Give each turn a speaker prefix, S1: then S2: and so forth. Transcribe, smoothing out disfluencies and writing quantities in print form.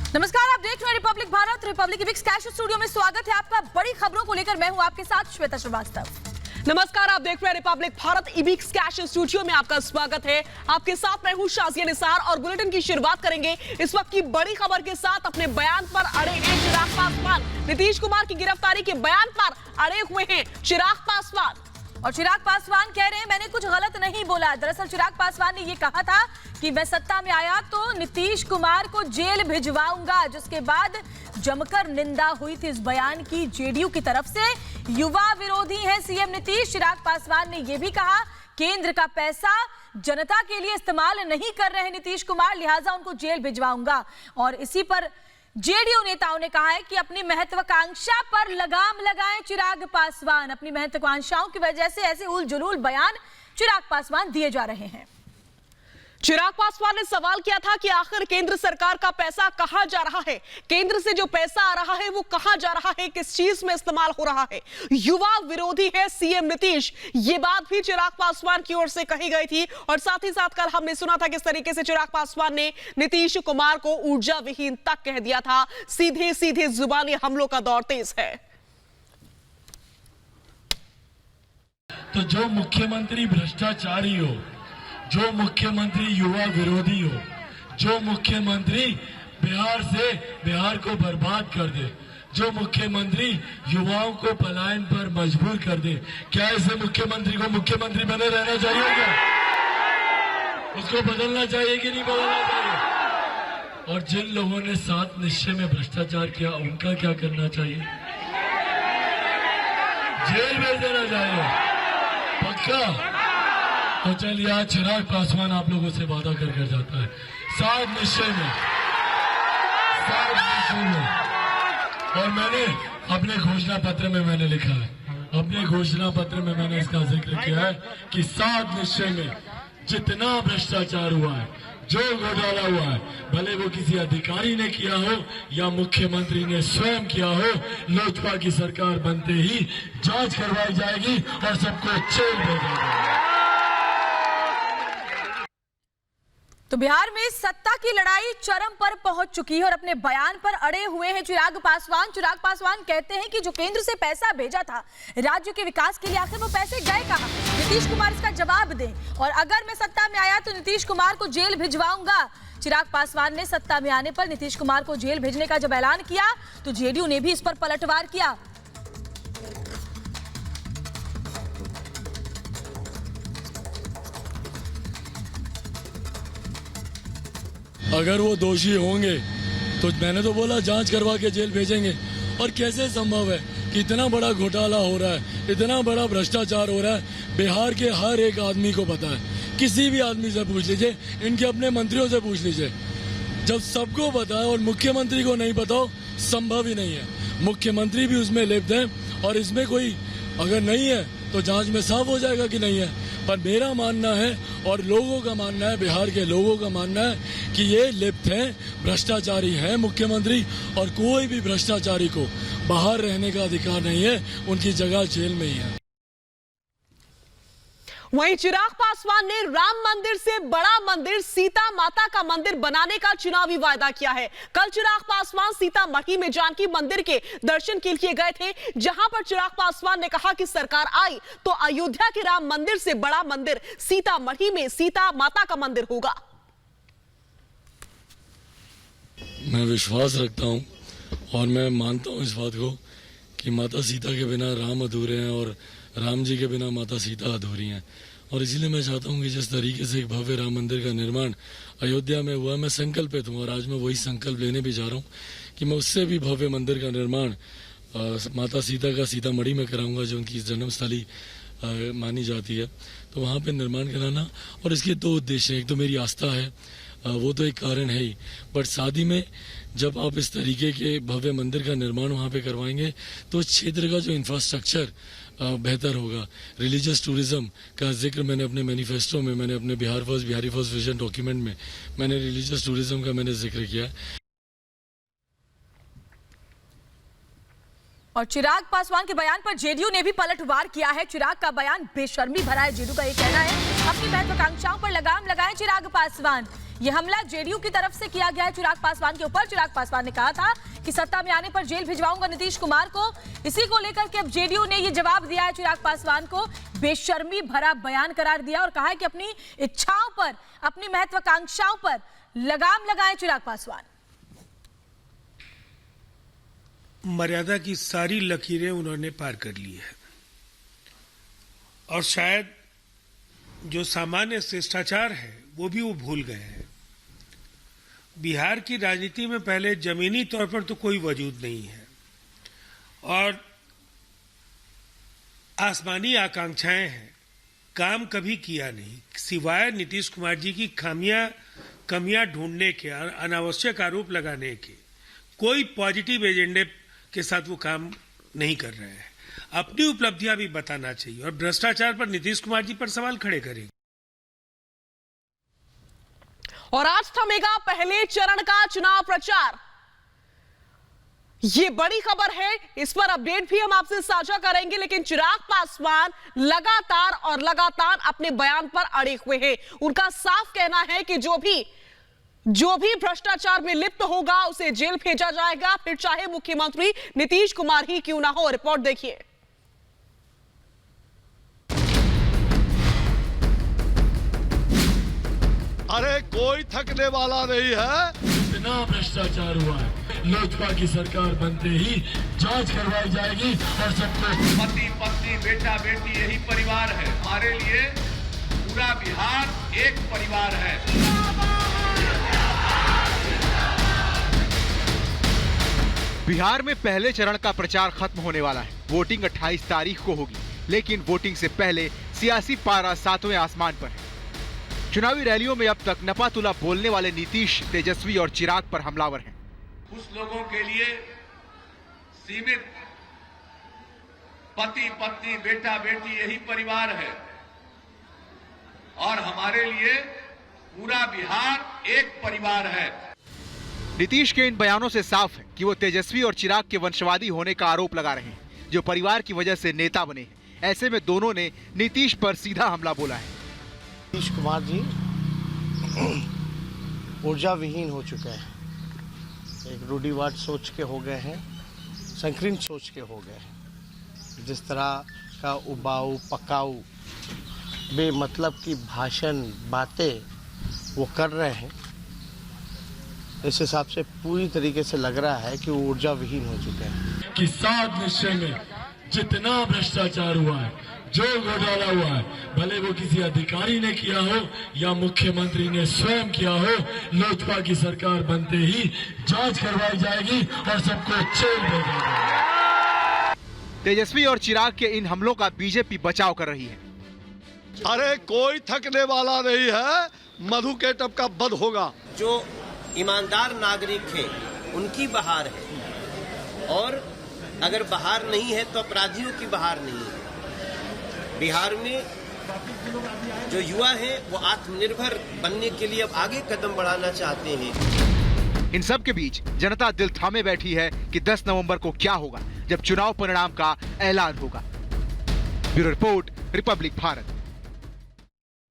S1: नमस्कार, आप देख रहे हैं Republic Bharat. Republic Vicks cash studio में स्वागत है आपका। बड़ी खबरों को लेकर मैं हूं आपके साथ श्वेता श्रीवास्तव।
S2: नमस्कार, आप देख रहे हैं Republic Bharat Ebix cash studio में आपका स्वागत है। आपके साथ मैं हूं शाजिया निसार और बुलेटिन की शुरुआत करेंगे इस वक्त की बड़ी खबर के साथ। अपने बयान पर अड़े हैं चिराग पासवान। नीतीश कुमार की गिरफ्तारी के बयान पर अड़े हुए हैं चिराग पासवान।
S1: और चिराग पासवान कह रहे हैं मैंने कुछ गलत नहीं बोला। दरअसल चिराग पासवान ने ये कहा था कि मैं सत्ता में आया तो नीतीश कुमार को जेल भिजवाऊंगा, जिसके बाद जमकर निंदा हुई थी इस बयान की जेडीयू की तरफ से। युवा विरोधी है सीएम नीतीश। चिराग पासवान ने यह भी कहा केंद्र का पैसा जनता के लिए इस्तेमाल नहीं कर रहे हैं नीतीश कुमार, लिहाजा उनको जेल भिजवाऊंगा। और इसी पर जेडीयू नेताओं ने कहा है कि अपनी महत्वाकांक्षा पर लगाम लगाएं चिराग पासवान। अपनी महत्वाकांक्षाओं की वजह से ऐसे उलझुल बयान चिराग पासवान दिए जा रहे हैं।
S2: चिराग पासवान ने सवाल किया था कि आखिर केंद्र सरकार का पैसा कहां जा रहा है, केंद्र से जो पैसा आ रहा है वो कहां जा रहा है, किस चीज में इस्तेमाल हो रहा है। युवा विरोधी है सीएम नीतीश, ये बात भी चिराग पासवान की ओर से कही गई थी। और साथ ही साथ कल हमने सुना था किस तरीके से चिराग पासवान ने नीतीश कुमार को ऊर्जा विहीन तक कह दिया था। सीधे सीधे जुबानी हमलों का दौर तेज है।
S3: तो जो मुख्यमंत्री भ्रष्टाचारी हो, जो मुख्यमंत्री युवा विरोधी हो, जो मुख्यमंत्री बिहार को बर्बाद कर दे, जो मुख्यमंत्री युवाओं को पलायन पर मजबूर कर दे, क्या ऐसे मुख्यमंत्री को मुख्यमंत्री बने रहना चाहिए? क्या उसको बदलना चाहिए कि नहीं बदलना चाहिए? और जिन लोगों ने 7 निश्चय में भ्रष्टाचार किया उनका क्या करना चाहिए? जेल भेज देना चाहिए पक्का। तो चलिए आज चिराग पासवान आप लोगों से वादा कर जाता है 7 निश्चय में। और मैंने अपने घोषणा पत्र में मैंने लिखा है, अपने घोषणा पत्र में मैंने इसका जिक्र किया है कि 7 निश्चय में जितना भ्रष्टाचार हुआ है, जो घोटाला हुआ है, भले वो किसी अधिकारी ने किया हो या मुख्यमंत्री ने स्वयं किया हो, लोजपा की सरकार बनते ही जांच करवाई जाएगी और सबको जेल भेजा जाएगा।
S1: तो बिहार में सत्ता की लड़ाई चरम पर पहुंच चुकी है और अपने बयान पर अड़े हुए हैं चिराग पासवान। चिराग पासवान कहते हैं कि जो केंद्र से पैसा भेजा था राज्य के विकास के लिए, आखिर वो पैसे गए कहां? नीतीश कुमार इसका जवाब दें। और अगर मैं सत्ता में आया तो नीतीश कुमार को जेल भिजवाऊंगा। चिराग पासवान ने सत्ता में आने पर नीतीश कुमार को जेल भेजने का जब ऐलान किया तो जेडीयू ने भी इस पर पलटवार किया।
S3: अगर वो दोषी होंगे तो मैंने तो बोला जांच करवा के जेल भेजेंगे। और कैसे संभव है कि इतना बड़ा घोटाला हो रहा है, इतना बड़ा भ्रष्टाचार हो रहा है, बिहार के हर एक आदमी को पता है। किसी भी आदमी से पूछ लीजिए, इनके अपने मंत्रियों से पूछ लीजिए। जब सबको पता है और मुख्यमंत्री को नहीं पता हो, संभव ही नहीं है। मुख्यमंत्री भी उसमें लिप्त है और इसमें कोई अगर नहीं है तो जांच में साफ हो जाएगा कि नहीं है। पर मेरा मानना है और लोगों का मानना है, बिहार के लोगों का मानना है कि ये लिप्त हैं, भ्रष्टाचारी हैं मुख्यमंत्री। और कोई भी भ्रष्टाचारी को बाहर रहने का अधिकार नहीं है, उनकी जगह जेल में ही है।
S2: वहीं चिराग पासवान ने राम मंदिर से बड़ा मंदिर सीता माता का मंदिर बनाने का चुनावी वायदा किया है। कल चिराग पासवान सीतामढ़ी में जानकी मंदिर के दर्शन के लिए गए थे, जहां पर चिराग पासवान ने कहा कि सरकार आई तो अयोध्या के राम मंदिर से बड़ा मंदिर सीतामढ़ी में सीता माता का मंदिर होगा।
S3: मैं विश्वास रखता हूं और मैं मानता हूं इस बात को कि माता सीता के बिना राम अधूरे हैं और राम जी के बिना माता सीता अधूरी हैं। और इसीलिए मैं चाहता हूं कि जिस तरीके से एक भव्य राम मंदिर का निर्माण अयोध्या में हुआ, मैं संकल्पित हूं और आज मैं वही संकल्प लेने भी जा रहा हूं कि मैं उससे भी भव्य मंदिर का निर्माण माता सीता का सीतामढ़ी में कराऊंगा, जो उनकी जन्मस्थली मानी जाती है। तो वहाँ पे निर्माण कराना, और इसके 2 उद्देश्य हैं। एक तो मेरी आस्था है, वो तो एक कारण है ही, बट शादी में जब आप इस तरीके के भव्य मंदिर का निर्माण वहाँ पे करवाएंगे तो क्षेत्र का जो इंफ्रास्ट्रक्चर बेहतर होगा। रिलीजियस टूरिज्म का जिक्र मैंने अपने मैनिफेस्टो में, मैंने अपने बिहारी फर्स्ट विजन डॉक्यूमेंट में मैंने रिलीजियस टूरिज्म का मैंने जिक्र किया।
S1: और चिराग पासवान के बयान पर जेडीयू ने भी पलटवार किया है। चिराग का बयान बेशर्मी भरा है, जेडीयू का ये कहना है। अपनी महत्वाकांक्षाओं पर लगाम लगाएं चिराग पासवान। ये हमला जेडीयू की तरफ से किया गया है चिराग पासवान के ऊपर। चिराग पासवान ने कहा था कि सत्ता में आने पर जेल भिजवाऊंगा नीतीश कुमार को। इसी को लेकर के अब जेडीयू ने ये जवाब दिया है चिराग पासवान को, बेशर्मी भरा बयान करार दिया और कहा है कि अपनी इच्छाओं पर, अपनी महत्वाकांक्षाओं पर लगाम लगाए चिराग पासवान।
S4: मर्यादा की सारी लकीरें उन्होंने पार कर ली है और शायद जो सामान्य शिष्टाचार है वो भी वो भूल गए हैं। बिहार की राजनीति में पहले जमीनी तौर पर तो कोई वजूद नहीं है और आसमानी आकांक्षाएं हैं, काम कभी किया नहीं, सिवाय नीतीश कुमार जी की कमियां ढूंढने के, अनावश्यक आरोप लगाने के। कोई पॉजिटिव एजेंडे के साथ वो काम नहीं कर रहे हैं। अपनी उपलब्धियां भी बताना चाहिए और भ्रष्टाचार पर नीतीश कुमार जी पर सवाल खड़े करेंगे।
S2: और आज थमेगा पहले चरण का चुनाव प्रचार। ये बड़ी खबर है, इस पर अपडेट भी हम आपसे साझा करेंगे। लेकिन चिराग पासवान लगातार अपने बयान पर अड़े हुए हैं। उनका साफ कहना है कि जो भी भ्रष्टाचार में लिप्त होगा उसे जेल भेजा जाएगा, फिर चाहे मुख्यमंत्री नीतीश कुमार ही क्यों ना हो। रिपोर्ट देखिए।
S5: अरे कोई थकने वाला नहीं है।
S3: इतना भ्रष्टाचार हुआ है, लोजपा की सरकार बनते ही जांच करवाई जाएगी और सबको
S6: पति पत्नी बेटा बेटी यही परिवार है। हमारे लिए पूरा बिहार एक परिवार है।
S7: बिहार में पहले चरण का प्रचार खत्म होने वाला है। वोटिंग 28 तारीख को होगी, लेकिन वोटिंग से पहले सियासी पारा 7वें आसमान पर है। चुनावी रैलियों में अब तक नपातुला बोलने वाले नीतीश, तेजस्वी और चिराग पर हमलावर हैं।
S6: कुछ लोगों के लिए सीमित पति पत्नी बेटा बेटी यही परिवार है और हमारे लिए पूरा बिहार एक परिवार है।
S7: नीतीश के इन बयानों से साफ है कि वो तेजस्वी और चिराग के वंशवादी होने का आरोप लगा रहे हैं, जो परिवार की वजह से नेता बने हैं। ऐसे में दोनों ने नीतीश पर सीधा हमला बोला है।
S8: नीतीश कुमार जी ऊर्जा विहीन हो चुके हैं, एक रूढ़िवाद सोच के हो गए हैं, संकीर्ण सोच के हो गए हैं। जिस तरह का उबाऊ पकाऊ बेमतलब की भाषण बातें वो कर रहे हैं, इस हिसाब से पूरी तरीके से लग रहा है कि वो ऊर्जा विहीन हो चुके हैं।
S3: कि 7 निश्चय में जितना भ्रष्टाचार हुआ है, जो घोटाला हुआ है, भले वो किसी अधिकारी ने किया हो या मुख्यमंत्री ने स्वयं किया हो, लोजपा की सरकार बनते ही जांच करवाई जाएगी और सबको जेल भेजा जाएगा।
S7: तेजस्वी और चिराग के इन हमलों का बीजेपी बचाव कर रही है।
S5: अरे कोई थकने वाला नहीं है, मधु के टप का बध होगा।
S9: जो ईमानदार नागरिक हैं उनकी बहार है और अगर बहार नहीं है तो अपराधियों की बहार नहीं है। बिहार में जो युवा हैं वो आत्मनिर्भर बनने के लिए अब आगे कदम बढ़ाना चाहते हैं।
S7: इन सब के बीच जनता दिल थामे बैठी है कि 10 नवंबर को क्या होगा, जब चुनाव परिणाम का ऐलान होगा। Bureau report, Republic Bharat.